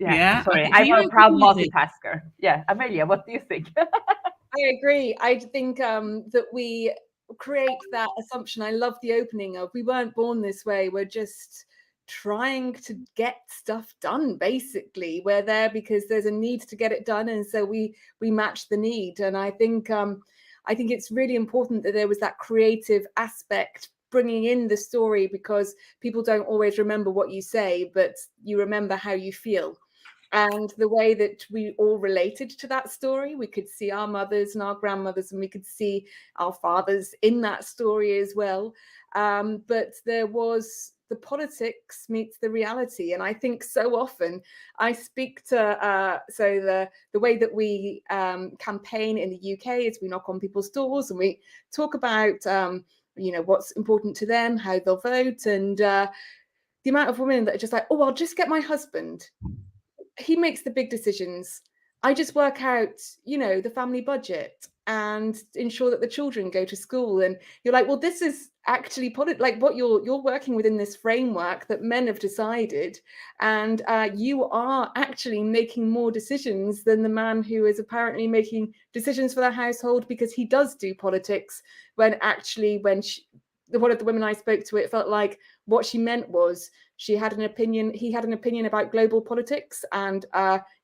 Sorry, okay. I'm a proud multitasker. Yeah, Amelia, what do you think? I agree. I think that we create that assumption. I love the opening of, we weren't born this way. We're just trying to get stuff done. Basically, we're there because there's a need to get it done, and so we match the need. And I think it's really important that there was that creative aspect bringing in the story, because people don't always remember what you say, but you remember how you feel. And the way that we all related to that story, we could see our mothers and our grandmothers, and we could see our fathers in that story as well. But there was the politics meets the reality. And I think so often I speak to, so the way that we campaign in the UK is we knock on people's doors and we talk about, what's important to them, how they'll vote. And the amount of women that are just like, oh, I'll just get my husband. He makes the big decisions. I just work out, the family budget. and ensure that the children go to school. And you're like, well, this is actually like what you're working within this framework that men have decided, and you are actually making more decisions than the man who is apparently making decisions for the household because he does do politics, when actually one of the women I spoke to, it felt like what she meant was he had an opinion about global politics, and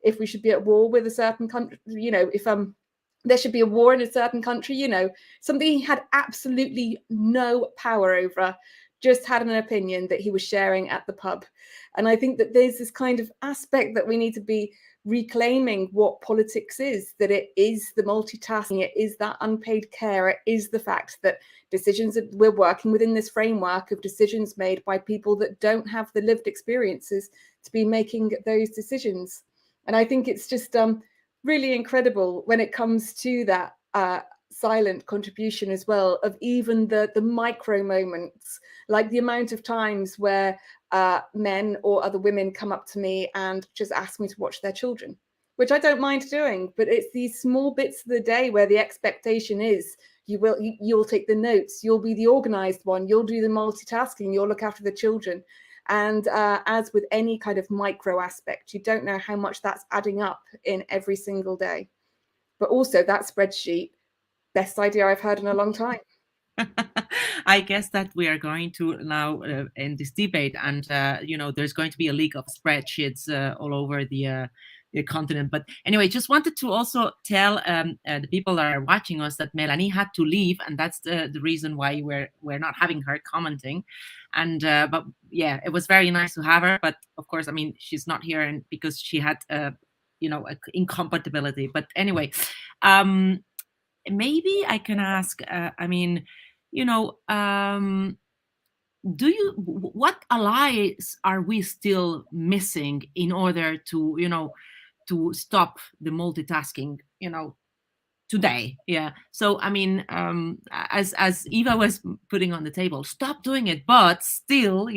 if we should be at war with a certain country, if there should be a war in a certain country, something he had absolutely no power over, just had an opinion that he was sharing at the pub. And I think that there's this kind of aspect that we need to be reclaiming what politics is, that it is the multitasking, it is that unpaid care, it is the fact that decisions that we're working within this framework of decisions made by people that don't have the lived experiences to be making those decisions. And I think it's just really incredible when it comes to that silent contribution as well, of even the micro moments, like the amount of times where men or other women come up to me and just ask me to watch their children, which I don't mind doing, but it's these small bits of the day where the expectation is you'll take the notes, you'll be the organized one, you'll do the multitasking, you'll look after the children. And as with any kind of micro aspect, you don't know how much that's adding up in every single day. But also that spreadsheet, best idea I've heard in a long time. I guess that we are going to now end this debate, and there's going to be a leak of spreadsheets all over the continent. But anyway, just wanted to also tell the people that are watching us that Melanie had to leave, and that's the reason why we're not having her commenting. And but yeah, it was very nice to have her. But of course, I mean, she's not here, and because she had incompatibility. But anyway, maybe I can ask. What allies are we still missing in order to stop the multitasking, today? Yeah. So, I mean, as Eva was putting on the table, stop doing it, but still,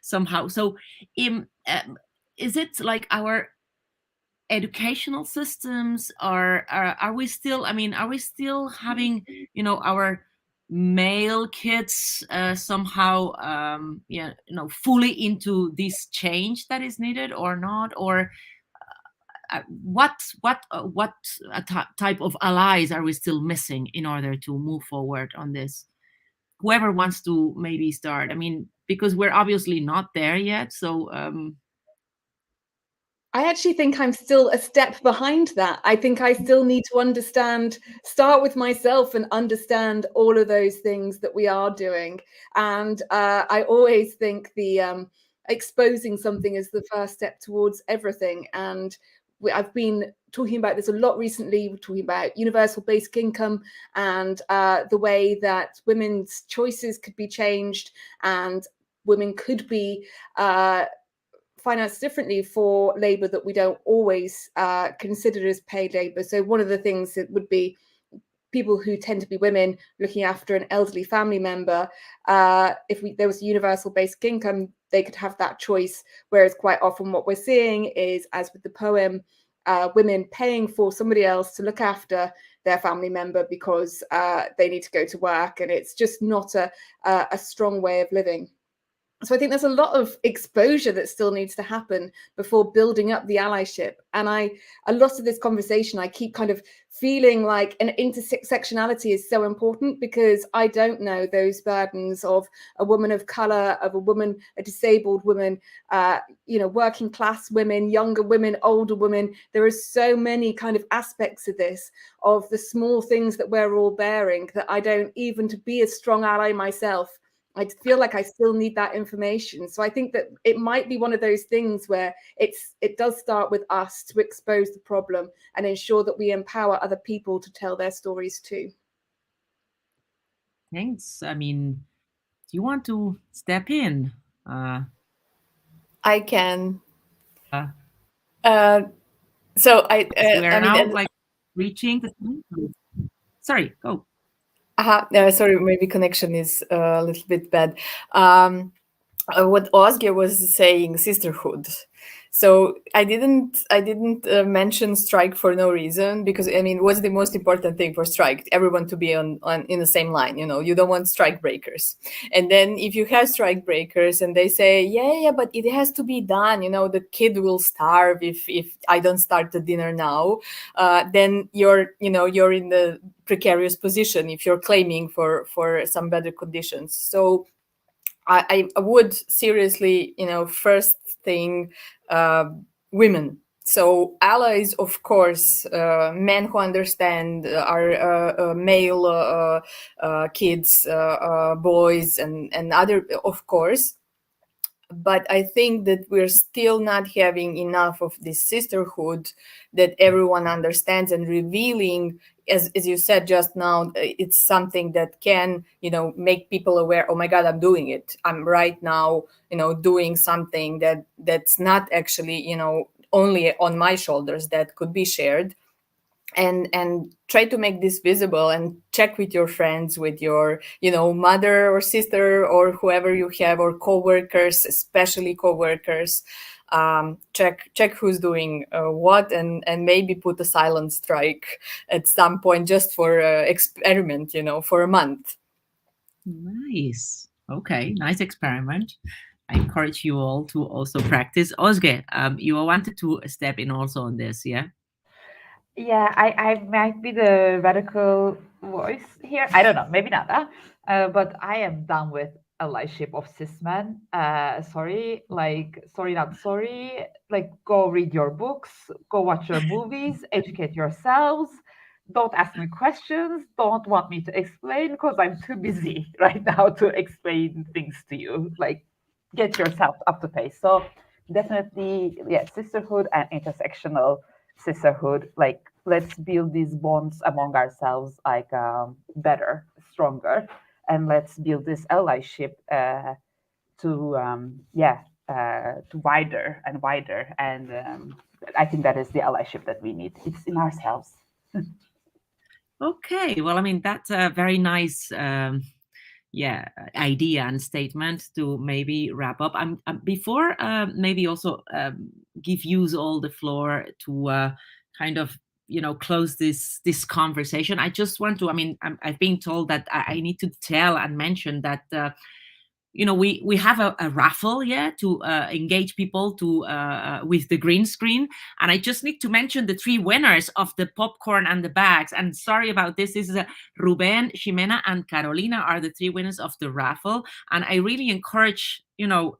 somehow. So, is it like our educational systems, or are we still having, our male kids somehow fully into this change that is needed or not? Or what type of allies are we still missing in order to move forward on this? Whoever wants to maybe start. I mean, because we're obviously not there yet. So I actually think I'm still a step behind that. I think I still need to start with myself and understand all of those things that we are doing. And I always think the exposing something is the first step towards everything. And I've been talking about this a lot recently. We're talking about universal basic income and the way that women's choices could be changed, and women could be financed differently for labour that we don't always consider as paid labour. So one of the things that would be people who tend to be women looking after an elderly family member, if there was a universal basic income, they could have that choice. Whereas quite often what we're seeing is, as with the poem, women paying for somebody else to look after their family member because they need to go to work, and it's just not a strong way of living. So I think there's a lot of exposure that still needs to happen before building up the allyship. And a lot of this conversation, I keep kind of feeling like an intersectionality is so important, because I don't know those burdens of a woman of color, of a disabled woman, working class women, younger women, older women. There are so many kind of aspects of this, of the small things that we're all bearing, that I don't, even to be a strong ally myself, I feel like I still need that information. So I think that it might be one of those things where it does start with us to expose the problem and ensure that we empower other people to tell their stories too. Thanks. I mean, do you want to step in? I can. So we're now reaching the. Sorry, go. Sorry, maybe connection is a little bit bad. What Osgeir was saying, sisterhood. So I didn't mention strike for no reason, because I mean, what's the most important thing for strike? Everyone to be on in the same line. You know, you don't want strike breakers. And then if you have strike breakers and they say, yeah, but it has to be done. You know, the kid will starve if I don't start the dinner now. Then you're in the precarious position if you're claiming for some better conditions. So I would seriously, first thing, women. So allies, of course, men who understand our male kids, boys, and other, of course. But I think that we're still not having enough of this sisterhood that everyone understands, and revealing, as you said just now, it's something that can, make people aware, oh my God, I'm doing it. I'm right now, doing something that's not actually, only on my shoulders, that could be shared. And try to make this visible, and check with your friends, with your mother or sister or whoever you have, or co-workers, especially co-workers. Check who's doing what, and maybe put a silent strike at some point, just for experiment, for a month. Nice. Okay, nice experiment. I encourage you all to also practice. Ozge, you wanted to step in also on this, yeah? Yeah, I might be the radical voice here. I don't know, maybe not. But I am done with allyship of cis men. Sorry, not sorry. Like, go read your books, go watch your movies, educate yourselves. Don't ask me questions. Don't want me to explain, because I'm too busy right now to explain things to you. Like, get yourself up to pace. So definitely, yeah, sisterhood and intersectional sisterhood, like, let's build these bonds among ourselves, like, better, stronger, and let's build this allyship to wider and wider. And I think that is the allyship that we need. It's in ourselves. Okay, well, I mean, that's a very nice idea and statement to maybe wrap up. Before maybe also give you all the floor to kind of close this conversation. I just want to, I've been told that I need to tell and mention that we have a raffle, to engage people to with the green screen, and I just need to mention the 3 winners of the popcorn and the bags. And sorry about this. This is Ruben, Ximena, and Carolina are the 3 winners of the raffle, and I really encourage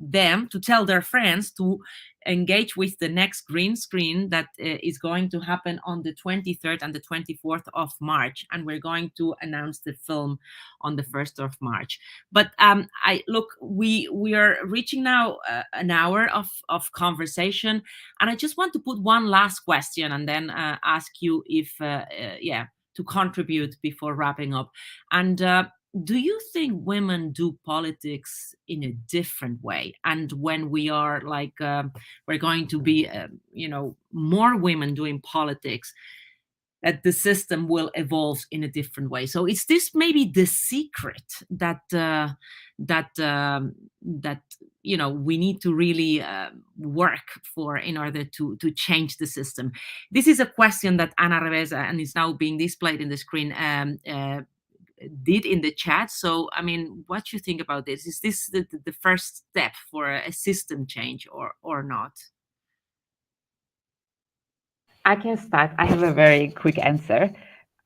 them to tell their friends to engage with the next green screen that is going to happen on the 23rd and the 24th of March, and we're going to announce the film on the 1st of March. But we are reaching now an hour of conversation, and I just want to put one last question and then ask you if to contribute before wrapping up. And do you think women do politics in a different way? And when we are we're going to be, more women doing politics, that the system will evolve in a different way. So is this maybe the secret that we need to really work for in order to change the system? This is a question that Ana Revés, and is now being displayed in the screen, did in the chat. So, what do you think about this? Is this the first step for a system change or not? I can start. I have a very quick answer.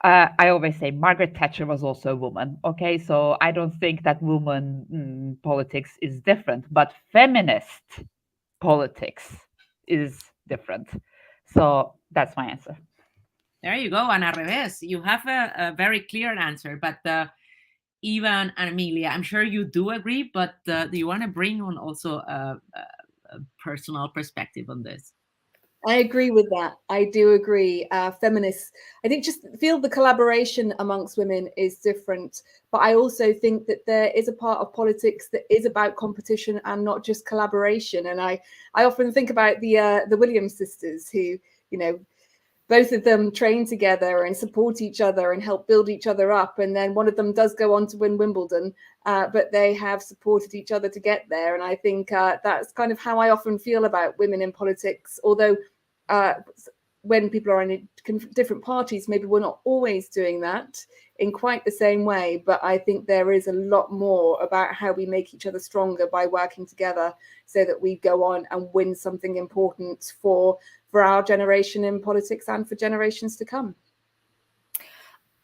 I always say Margaret Thatcher was also a woman. Okay, so I don't think that woman politics is different, but feminist politics is different. So that's my answer. There you go, Ana Revés. You have a very clear answer. But Ivan and Amelia, I'm sure you do agree, but do you want to bring on also a personal perspective on this? I agree with that. I do agree. Feminists, I think, just feel the collaboration amongst women is different. But I also think that there is a part of politics that is about competition and not just collaboration. And I often think about the Williams sisters, who, both of them train together and support each other and help build each other up. And then one of them does go on to win Wimbledon, but they have supported each other to get there. And I think that's kind of how I often feel about women in politics, although when people are in different parties, maybe we're not always doing that in quite the same way. But I think there is a lot more about how we make each other stronger by working together so that we go on and win something important for our generation in politics and for generations to come.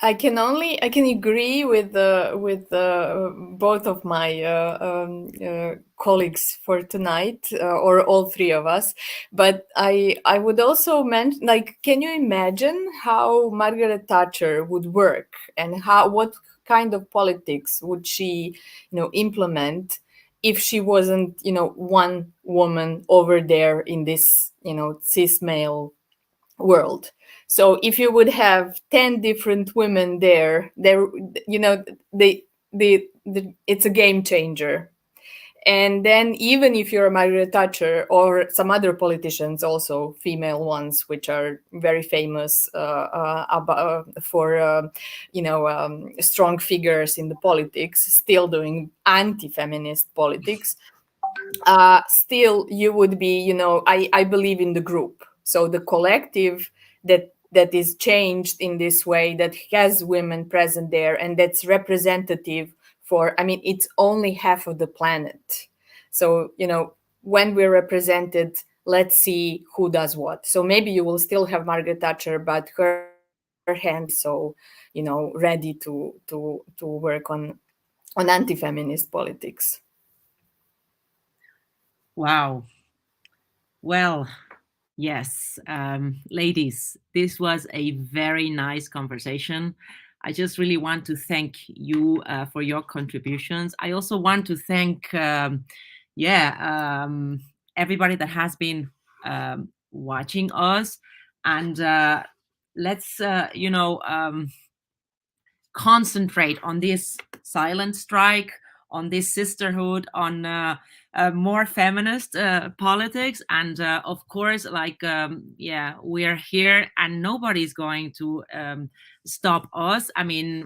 I can agree with both of my colleagues for tonight, or all three of us. But I would also mention, like, can you imagine how Margaret Thatcher would work, and what kind of politics would she, implement if she wasn't, one woman over there in this, cis male world? So if you would have 10 different women there, it's a game changer. And then even if you're a Margaret Thatcher or some other politicians, also female ones, which are very famous for strong figures in the politics, still doing anti-feminist politics, still you would be, I believe in the group. So the collective that is changed in this way, that has women present there, and that's representative for, it's only half of the planet. So, when we're represented, let's see who does what. So maybe you will still have Margaret Thatcher, but her hand is so, ready to work on anti-feminist politics. Wow. Well, yes, ladies, this was a very nice conversation. I just really want to thank you for your contributions. I also want to thank, everybody that has been watching us. And let's, concentrate on this silent strike, on this sisterhood, on more feminist politics. And of course, we're here and nobody's going to stop us.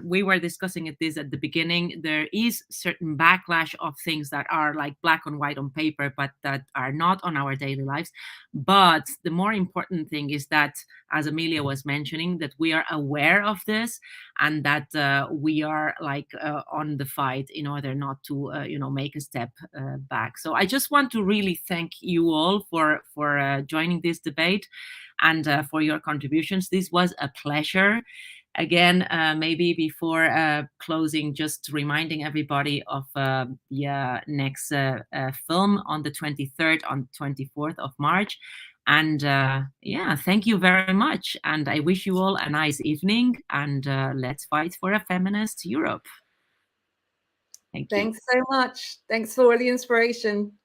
We were discussing this at the beginning. There is certain backlash of things that are like black and white on paper, but that are not on our daily lives. But the more important thing is that, as Amelia was mentioning, that we are aware of this, and that we are on the fight in order not to make a step back. So I just want to really thank you all for joining this debate and for your contributions. This was a pleasure. Again, maybe before closing, just reminding everybody of the next film on the 23rd, on 24th of March. And thank you very much. And I wish you all a nice evening, and let's fight for a feminist Europe. Thank you. Thanks so much. Thanks for all the inspiration.